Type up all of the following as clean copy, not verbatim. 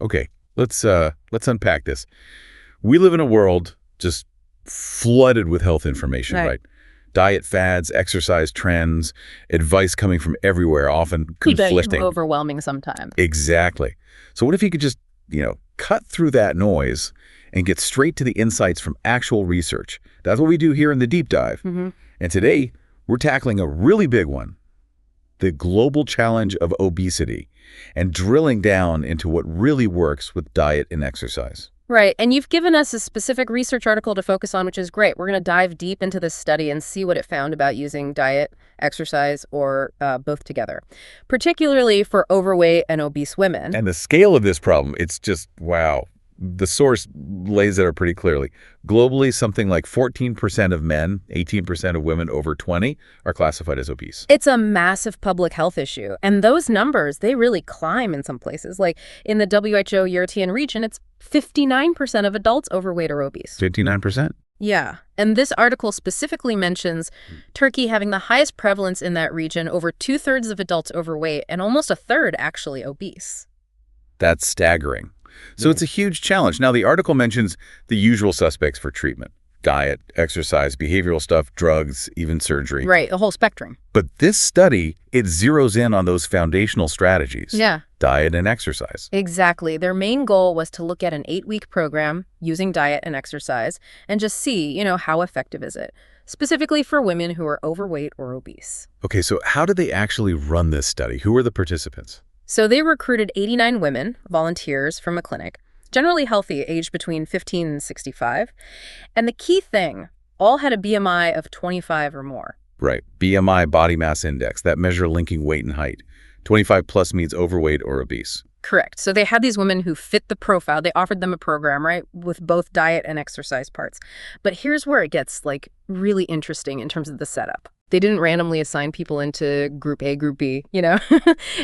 Okay, let's unpack this. We live in a world just flooded with health information, right? Diet fads, exercise trends, advice coming from everywhere, often conflicting. Overwhelming sometimes. Exactly. So what if you could just, cut through that noise and get straight to the insights from actual research? That's what we do here in the Deep Dive. And today, we're tackling a really big one, the global challenge of obesity, and drilling down into what really works with diet and exercise. Right, and you've given us a specific research article to focus on, which is great. We're going to dive deep into this study and see what it found about using diet, exercise, or both together, particularly for overweight and obese women. And the scale of this problem, it's just, wow. The source lays it out pretty clearly. Globally, something like 14% of men, 18% of women over 20 are classified as obese. It's a massive public health issue. And those numbers, they really climb in some places. Like in the WHO European region, it's 59% of adults overweight or obese. 59%? Yeah. And this article specifically mentions Turkey having the highest prevalence in that region, over 2/3 of adults overweight, and almost 1/3 actually obese. That's staggering. So it's a huge challenge. Now, the article mentions the usual suspects for treatment: diet, exercise, behavioral stuff, drugs, even surgery. Right, a whole spectrum. But this study, it zeroes in on those foundational strategies. Yeah. Diet and exercise. Exactly. Their main goal was to look at an 8-week program using diet and exercise and just see, how effective is it, specifically for women who are overweight or obese. Okay, so how did they actually run this study? Who were the participants? So they recruited 89 women, volunteers from a clinic, generally healthy, aged between 15 and 65. And the key thing, all had a BMI of 25 or more. Right. BMI, body mass index, that measure linking weight and height. 25 plus means overweight or obese. Correct. So they had these women who fit the profile. They offered them a program, right, with both diet and exercise parts. But here's where it gets, really interesting in terms of the setup. They didn't randomly assign people into group A, group B, Yeah.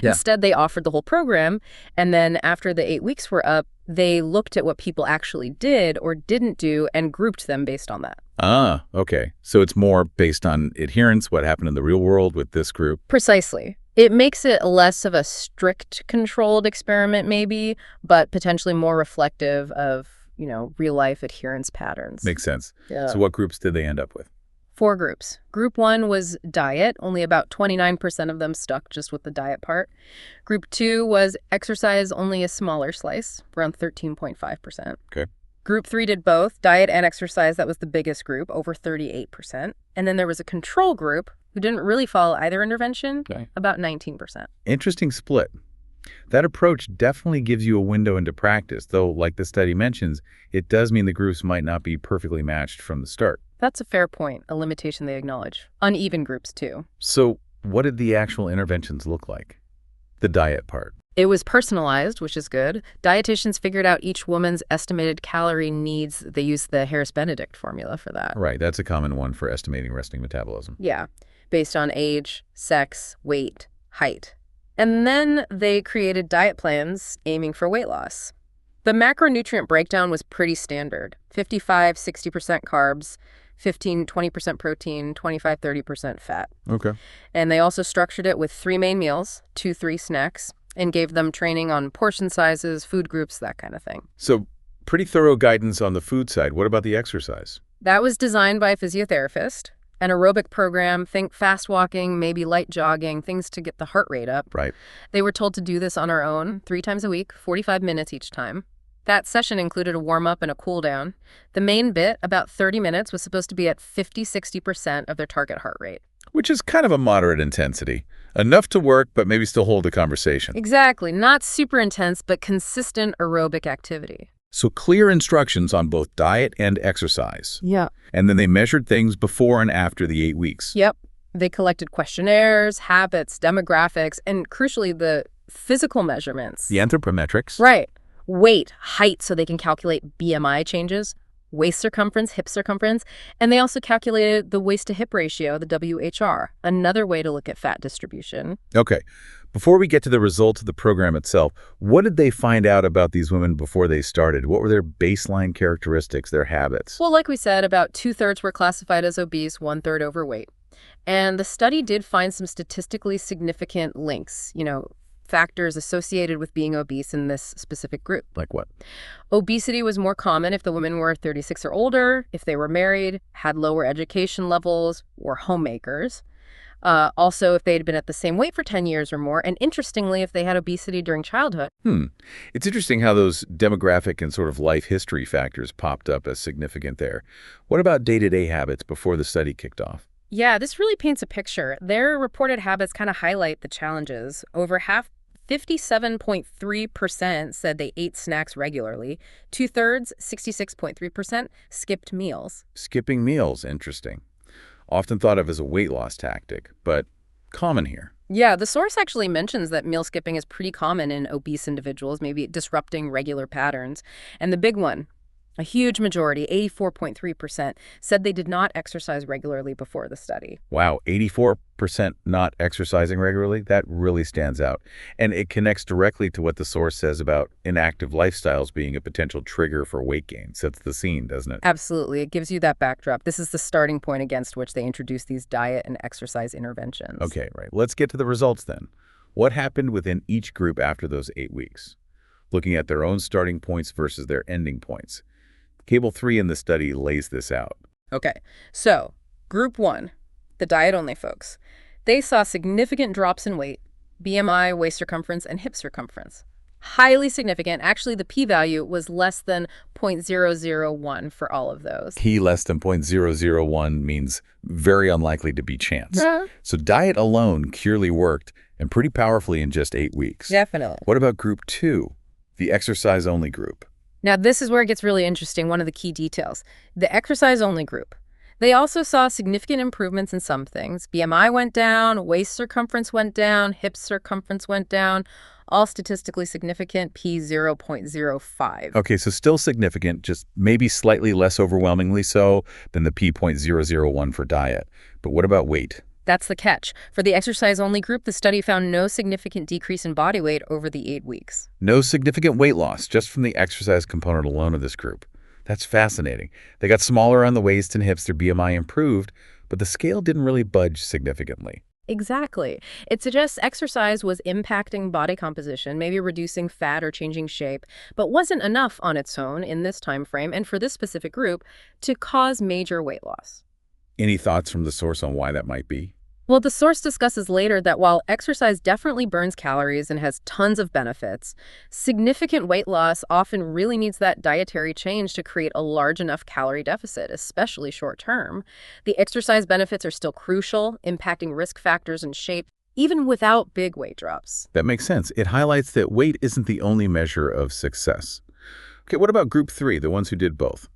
Instead, they offered the whole program. And then after the 8 weeks were up, they looked at what people actually did or didn't do and grouped them based on that. Ah, okay. So it's more based on adherence, what happened in the real world with this group. Precisely. It makes it less of a strict controlled experiment maybe, but potentially more reflective of, real life adherence patterns. Makes sense. Yeah. So what groups did they end up with? 4 groups. Group 1 was diet. Only about 29% of them stuck just with the diet part. Group 2 was exercise, only a smaller slice, around 13.5%. Okay. Group 3 did both, diet and exercise. That was the biggest group, over 38%. And then there was a control group who didn't really follow either intervention, about 19%. Interesting split. That approach definitely gives you a window into practice, though, like the study mentions, it does mean the groups might not be perfectly matched from the start. That's a fair point, a limitation they acknowledge. Uneven groups, too. So what did the actual interventions look like? The diet part. It was personalized, which is good. Dietitians figured out each woman's estimated calorie needs. They used the Harris-Benedict formula for that. Right, that's a common one for estimating resting metabolism. Yeah, based on age, sex, weight, height. And then they created diet plans aiming for weight loss. The macronutrient breakdown was pretty standard: 55-60% carbs, 15-20% protein, 25-30% fat. Okay. And they also structured it with 3 main meals, 2-3 snacks, and gave them training on portion sizes, food groups, that kind of thing. So pretty thorough guidance on the food side. What about the exercise? That was designed by a physiotherapist. An aerobic program, think fast walking, maybe light jogging, things to get the heart rate up. Right. They were told to do this on our own 3 times a week, 45 minutes each time. That session included a warm-up and a cool-down. The main bit, about 30 minutes, was supposed to be at 50-60% of their target heart rate. Which is kind of a moderate intensity. Enough to work, but maybe still hold a conversation. Exactly. Not super intense, but consistent aerobic activity. So clear instructions on both diet and exercise. Yeah. And then they measured things before and after the 8 weeks. Yep. They collected questionnaires, habits, demographics, and crucially, the physical measurements. The anthropometrics. Right. Weight, height, so they can calculate BMI changes, waist circumference, hip circumference, and they also calculated the waist-to-hip ratio, the WHR, another way to look at fat distribution. Okay. Before we get to the results of the program itself, what did they find out about these women before they started? What were their baseline characteristics, their habits? Well, like we said, about 2/3 were classified as obese, 1/3 overweight. And the study did find some statistically significant links, factors associated with being obese in this specific group. Like what? Obesity was more common if the women were 36 or older, if they were married, had lower education levels, were homemakers. Also, if they had been at the same weight for 10 years or more, and interestingly, if they had obesity during childhood. It's interesting how those demographic and sort of life history factors popped up as significant there. What about day-to-day habits before the study kicked off? Yeah, this really paints a picture. Their reported habits kind of highlight the challenges. Over half, 57.3% said they ate snacks regularly. Two-thirds, 66.3%, skipped meals. Skipping meals, interesting. Often thought of as a weight loss tactic, but common here. Yeah, the source actually mentions that meal skipping is pretty common in obese individuals, maybe disrupting regular patterns. And the big one, a huge majority, 84.3%, said they did not exercise regularly before the study. Wow, 84% not exercising regularly? That really stands out. And it connects directly to what the source says about inactive lifestyles being a potential trigger for weight gain. Sets the scene, doesn't it? Absolutely. It gives you that backdrop. This is the starting point against which they introduce these diet and exercise interventions. Okay, right. Let's get to the results then. What happened within each group after those 8 weeks? Looking at their own starting points versus their ending points. Table 3 in the study lays this out. Okay, so group 1, the diet-only folks, they saw significant drops in weight, BMI, waist circumference, and hip circumference. Highly significant. Actually, the p-value was less than 0.001 for all of those. P less than 0.001 means very unlikely to be chance. So diet alone clearly worked, and pretty powerfully in just 8 weeks. Definitely. What about group 2, the exercise-only group? Now, this is where it gets really interesting, one of the key details. The exercise-only group. They also saw significant improvements in some things. BMI went down, waist circumference went down, hip circumference went down, all statistically significant, p 0.05. Okay, so still significant, just maybe slightly less overwhelmingly so than the p 0.001 for diet. But what about weight? That's the catch. For the exercise-only group, the study found no significant decrease in body weight over the 8 weeks. No significant weight loss, just from the exercise component alone of this group. That's fascinating. They got smaller on the waist and hips, their BMI improved, but the scale didn't really budge significantly. Exactly. It suggests exercise was impacting body composition, maybe reducing fat or changing shape, but wasn't enough on its own in this time frame and for this specific group to cause major weight loss. Any thoughts from the source on why that might be? Well, the source discusses later that while exercise definitely burns calories and has tons of benefits, significant weight loss often really needs that dietary change to create a large enough calorie deficit, especially short term. The exercise benefits are still crucial, impacting risk factors and shape, even without big weight drops. That makes sense. It highlights that weight isn't the only measure of success. Okay, what about group 3, the ones who did both?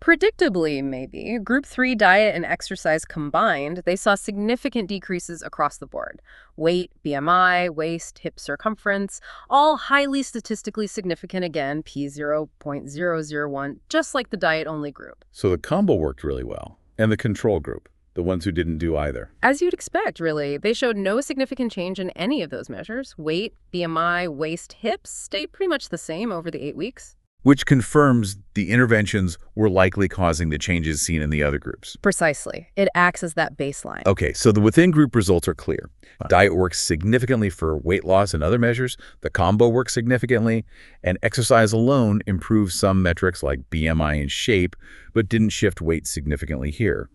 Predictably, maybe, group 3 diet and exercise combined, they saw significant decreases across the board. Weight, BMI, waist, hip circumference, all highly statistically significant again, p 0.001, just like the diet-only group. So the combo worked really well. And the control group, the ones who didn't do either. As you'd expect, really. They showed no significant change in any of those measures. Weight, BMI, waist, hips stayed pretty much the same over the 8 weeks. Which confirms the interventions were likely causing the changes seen in the other groups. Precisely. It acts as that baseline. Okay, so the within-group results are clear. Diet works significantly for weight loss and other measures. The combo works significantly. And exercise alone improves some metrics like BMI and shape, but didn't shift weight significantly here.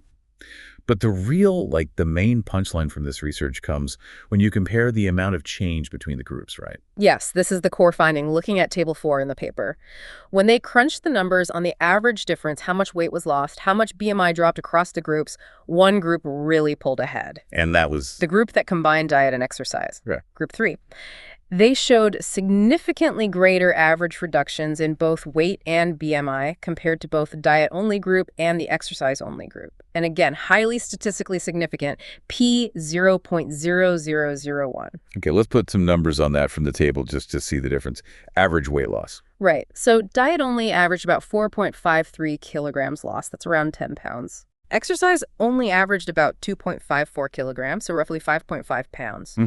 But the main punchline from this research comes when you compare the amount of change between the groups, right? Yes, this is the core finding, looking at table 4 in the paper. When they crunched the numbers on the average difference, how much weight was lost, how much BMI dropped across the groups, one group really pulled ahead. And that was? The group that combined diet and exercise. Yeah. Group 3. They showed significantly greater average reductions in both weight and BMI compared to both the diet-only group and the exercise-only group. And again, highly statistically significant, p 0.0001. Okay, let's put some numbers on that from the table just to see the difference. Average weight loss. Right. So diet-only averaged about 4.53 kilograms lost. That's around 10 pounds. Exercise only averaged about 2.54 kilograms, so roughly 5.5 pounds.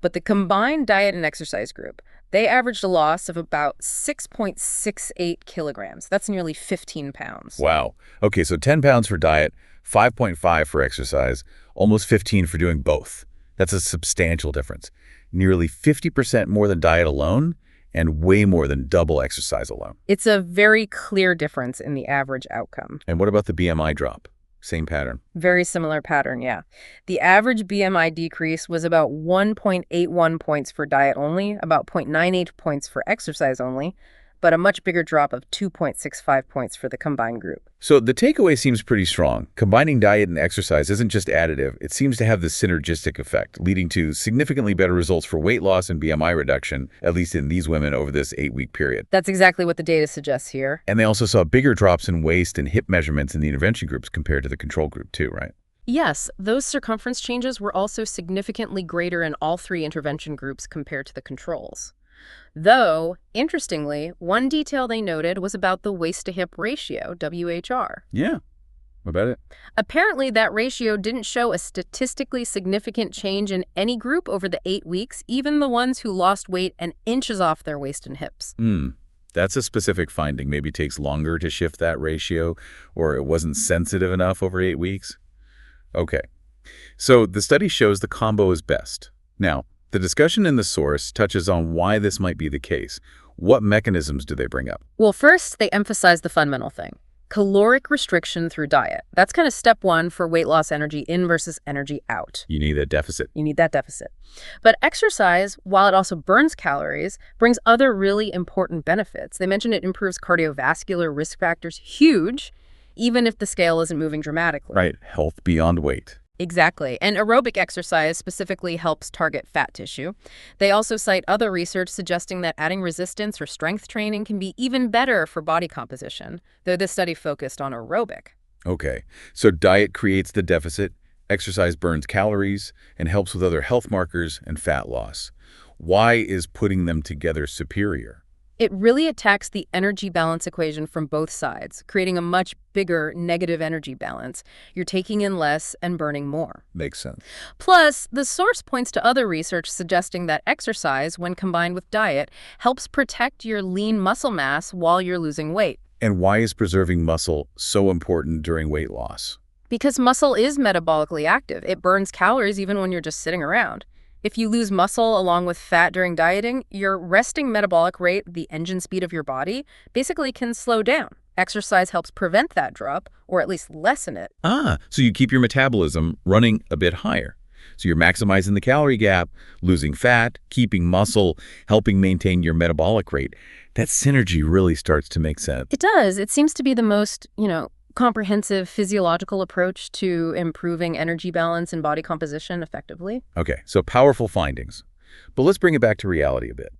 But the combined diet and exercise group, they averaged a loss of about 6.68 kilograms. That's nearly 15 pounds. Wow. Okay, so 10 pounds for diet, 5.5 for exercise, almost 15 for doing both. That's a substantial difference. nearly 50% more than diet alone, and way more than double exercise alone. It's a very clear difference in the average outcome. And what about the BMI drop? Same pattern. Very similar pattern, yeah. The average BMI decrease was about 1.81 points for diet only, about 0.98 points for exercise only, but a much bigger drop of 2.65 points for the combined group. So the takeaway seems pretty strong. Combining diet and exercise isn't just additive. It seems to have this synergistic effect, leading to significantly better results for weight loss and BMI reduction, at least in these women over this 8-week period. That's exactly what the data suggests here. And they also saw bigger drops in waist and hip measurements in the intervention groups compared to the control group too, right? Yes, those circumference changes were also significantly greater in all 3 intervention groups compared to the controls. Though, interestingly, one detail they noted was about the waist-to-hip ratio, WHR. Yeah, what about it? Apparently, that ratio didn't show a statistically significant change in any group over the 8 weeks, even the ones who lost weight and inches off their waist and hips. That's a specific finding. Maybe it takes longer to shift that ratio, or it wasn't sensitive enough over 8 weeks. Okay, so the study shows the combo is best. Now, the discussion in the source touches on why this might be the case. What mechanisms do they bring up? Well, first, they emphasize the fundamental thing. Caloric restriction through diet. That's kind of step 1 for weight loss energy in versus energy out. You need a deficit. You need that deficit. But exercise, while it also burns calories, brings other really important benefits. They mentioned it improves cardiovascular risk factors, huge, even if the scale isn't moving dramatically. Right, health beyond weight. Exactly. And aerobic exercise specifically helps target fat tissue. They also cite other research suggesting that adding resistance or strength training can be even better for body composition, though this study focused on aerobic. Okay, so diet creates the deficit, exercise burns calories, and helps with other health markers and fat loss. Why is putting them together superior? It really attacks the energy balance equation from both sides, creating a much bigger negative energy balance. You're taking in less and burning more. Makes sense. Plus, the source points to other research suggesting that exercise, when combined with diet, helps protect your lean muscle mass while you're losing weight. And why is preserving muscle so important during weight loss? Because muscle is metabolically active. It burns calories even when you're just sitting around. If you lose muscle along with fat during dieting, your resting metabolic rate, the engine speed of your body, basically can slow down. Exercise helps prevent that drop, or at least lessen it. So you keep your metabolism running a bit higher. So you're maximizing the calorie gap, losing fat, keeping muscle, helping maintain your metabolic rate. That synergy really starts to make sense. It does. It seems to be the most, comprehensive physiological approach to improving energy balance and body composition effectively. Okay, so powerful findings. But let's bring it back to reality a bit.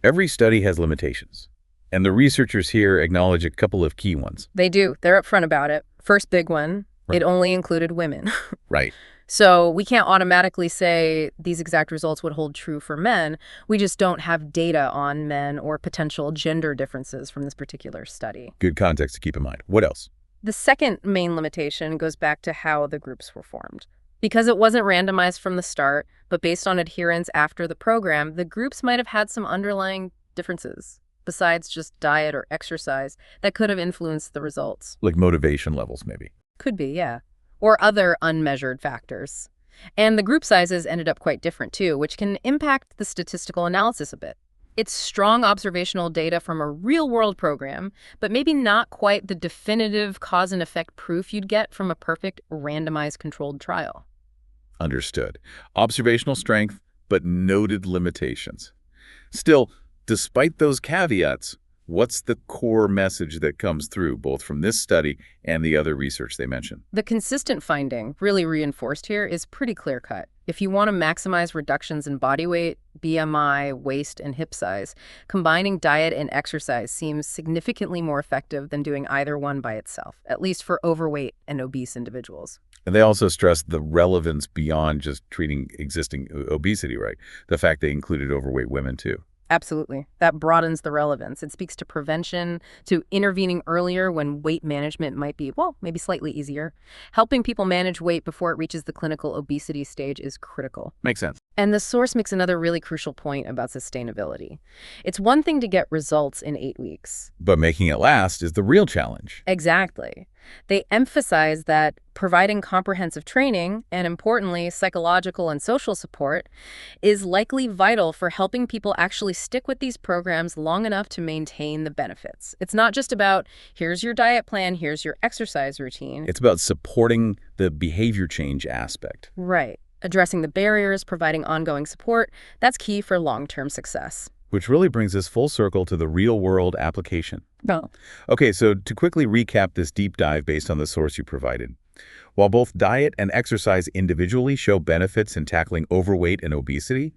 Every study has limitations, and the researchers here acknowledge a couple of key ones. They do. They're upfront about it. First big one, Right. It only included women. Right. So we can't automatically say these exact results would hold true for men. We just don't have data on men or potential gender differences from this particular study. Good context to keep in mind. What else? The second main limitation goes back to how the groups were formed. Because it wasn't randomized from the start, but based on adherence after the program, the groups might have had some underlying differences, besides just diet or exercise, that could have influenced the results. Like motivation levels, maybe. Could be, yeah. Or other unmeasured factors. And the group sizes ended up quite different, too, which can impact the statistical analysis a bit. It's strong observational data from a real-world program, but maybe not quite the definitive cause and effect proof you'd get from a perfect randomized controlled trial. Understood. Observational strength, but noted limitations. Still, despite those caveats, what's the core message that comes through both from this study and the other research they mentioned? The consistent finding, really reinforced here, is pretty clear-cut. If you want to maximize reductions in body weight, BMI, waist, and hip size, combining diet and exercise seems significantly more effective than doing either one by itself, at least for overweight and obese individuals. And they also stressed the relevance beyond just treating existing obesity, right? The fact they included overweight women, too. Absolutely. That broadens the relevance. It speaks to prevention, to intervening earlier when weight management might be, maybe slightly easier. Helping people manage weight before it reaches the clinical obesity stage is critical. Makes sense. And the source makes another really crucial point about sustainability. It's one thing to get results in 8 weeks. But making it last is the real challenge. Exactly. They emphasize that providing comprehensive training, and importantly, psychological and social support, is likely vital for helping people actually stick with these programs long enough to maintain the benefits. It's not just about, here's your diet plan, here's your exercise routine. It's about supporting the behavior change aspect. Right. Addressing the barriers, providing ongoing support, that's key for long-term success. Which really brings us full circle to the real-world application. No. Okay, so to quickly recap this deep dive based on the source you provided. While both diet and exercise individually show benefits in tackling overweight and obesity,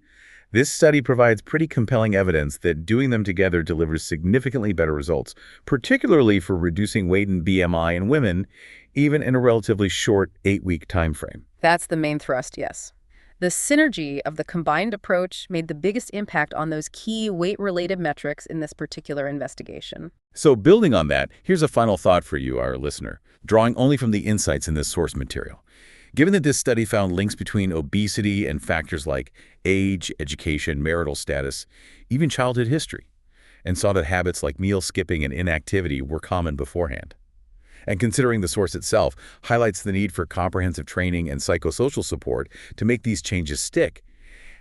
this study provides pretty compelling evidence that doing them together delivers significantly better results, particularly for reducing weight and BMI in women, even in a relatively short 8-week time frame. That's the main thrust, yes. The synergy of the combined approach made the biggest impact on those key weight-related metrics in this particular investigation. So building on that, here's a final thought for you, our listener, drawing only from the insights in this source material. Given that this study found links between obesity and factors like age, education, marital status, even childhood history, and saw that habits like meal skipping and inactivity were common beforehand, and considering the source itself highlights the need for comprehensive training and psychosocial support to make these changes stick,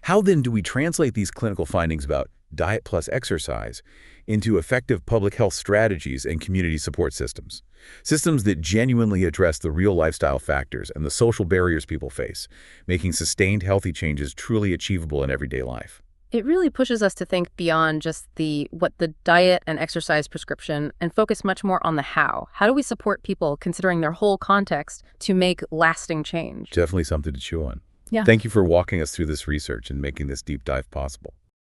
how then do we translate these clinical findings about diet plus exercise into effective public health strategies and community support systems? Systems that genuinely address the real lifestyle factors and the social barriers people face, making sustained healthy changes truly achievable in everyday life. It really pushes us to think beyond just what the diet and exercise prescription and focus much more on the how. How do we support people considering their whole context to make lasting change? Definitely something to chew on. Yeah. Thank you for walking us through this research and making this deep dive possible.